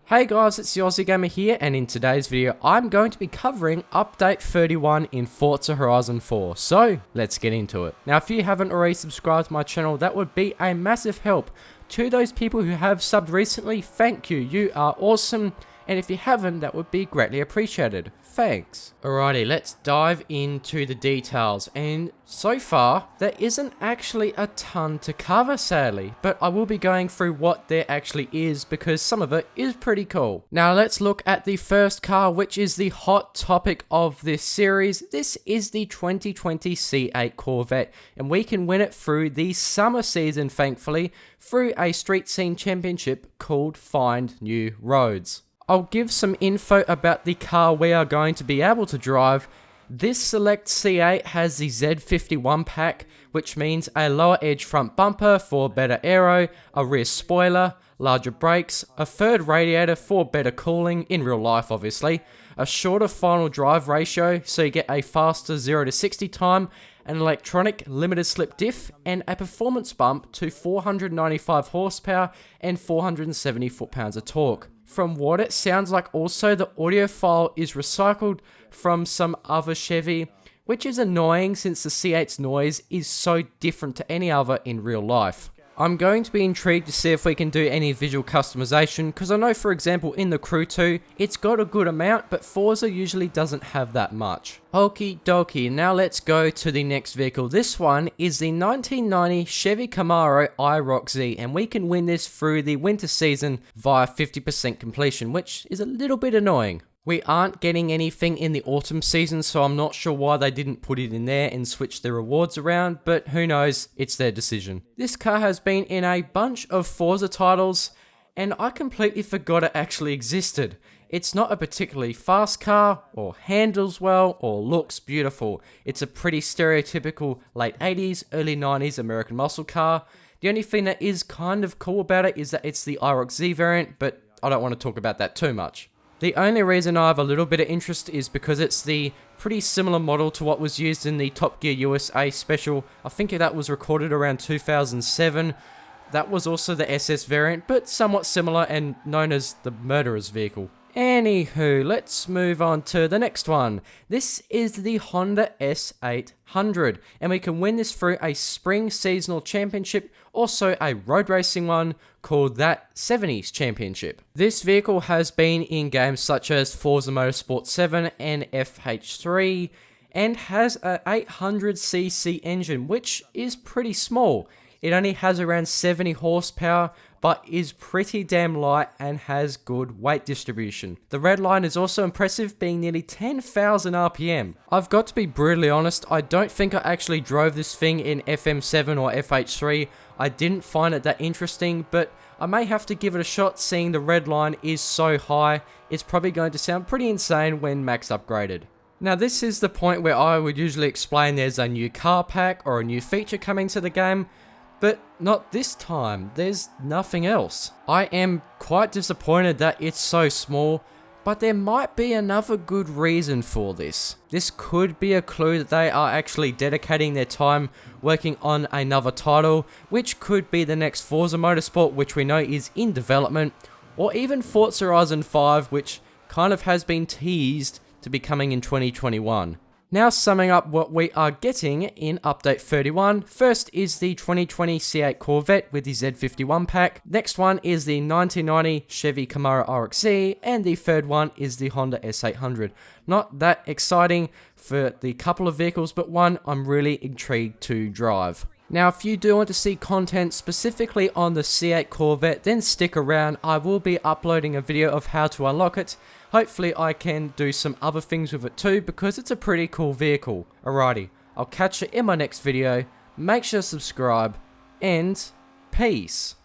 Hey guys, it's the Aussie Gamer here, and in today's video I'm going to be covering Update 31 in Forza Horizon 4, so let's get into it. Now if you haven't already subscribed to my channel, that would be a massive help. To those people who have subbed recently, thank you, you are awesome, and if you haven't, that would be greatly appreciated. Thanks. Alrighty, let's dive into the details, and so far, there isn't actually a ton to cover sadly, but I will be going through what there actually is because some of it is pretty cool. Now let's look at the first car, which is the hot topic of this series. This is the 2020 C8 Corvette, and we can win it through the summer season, thankfully, through a street scene championship called Find New Roads. I'll give some info about the car we are going to be able to drive. This select C8 has the Z51 pack, which means a lower edge front bumper for better aero, a rear spoiler, larger brakes, a third radiator for better cooling, in real life obviously, a shorter final drive ratio so you get a faster 0 to 60 time, an electronic limited slip diff, and a performance bump to 495 horsepower and 470 foot-pounds of torque. From what it sounds like, also the audio file is recycled from some other Chevy, which is annoying since the C8's noise is so different to any other in real life. I'm going to be intrigued to see if we can do any visual customization, because I know for example in the Crew 2, it's got a good amount, but Forza usually doesn't have that much. Okie dokie, now let's go to the next vehicle. This one is the 1990 Chevy Camaro Iroc-Z, and we can win this through the winter season via 50% completion, which is a little bit annoying. We aren't getting anything in the autumn season, so I'm not sure why they didn't put it in there and switch the rewards around, but who knows, it's their decision. This car has been in a bunch of Forza titles, and I completely forgot it actually existed. It's not a particularly fast car, or handles well, or looks beautiful. It's a pretty stereotypical late 80s, early 90s American muscle car. The only thing that is kind of cool about it is that it's the Iroc-Z variant, but I don't want to talk about that too much. The only reason I have a little bit of interest is because it's the pretty similar model to what was used in the Top Gear USA special. I think that was recorded around 2007. That was also the SS variant, but somewhat similar and known as the murderer's vehicle. Anywho, let's move on to the next one. This is the Honda S800, and we can win this through a spring seasonal championship, also a road racing one called that 70s championship. This vehicle has been in games such as Forza Motorsport 7 and FH3, and has a 800cc engine, which is pretty small. It only has around 70 horsepower, but is pretty damn light and has good weight distribution. The red line is also impressive, being nearly 10,000 RPM. I've got to be brutally honest, I don't think I actually drove this thing in FM7 or FH3. I didn't find it that interesting, but I may have to give it a shot seeing the red line is so high. It's probably going to sound pretty insane when max upgraded. Now this is the point where I would usually explain there's a new car pack or a new feature coming to the game, but not this time. There's nothing else. I am quite disappointed that it's so small, but there might be another good reason for this. This could be a clue that they are actually dedicating their time working on another title, which could be the next Forza Motorsport, which we know is in development, or even Forza Horizon 5, which kind of has been teased to be coming in 2021. Now summing up what we are getting in Update 31, first is the 2020 C8 Corvette with the Z51 pack, next one is the 1990 Chevy Camaro Iroc-Z, and the third one is the Honda S800. Not that exciting for the couple of vehicles, but one I'm really intrigued to drive. Now if you do want to see content specifically on the C8 Corvette, then stick around. I will be uploading a video of how to unlock it. Hopefully I can do some other things with it too, because it's a pretty cool vehicle. Alrighty, I'll catch you in my next video. Make sure to subscribe, and peace.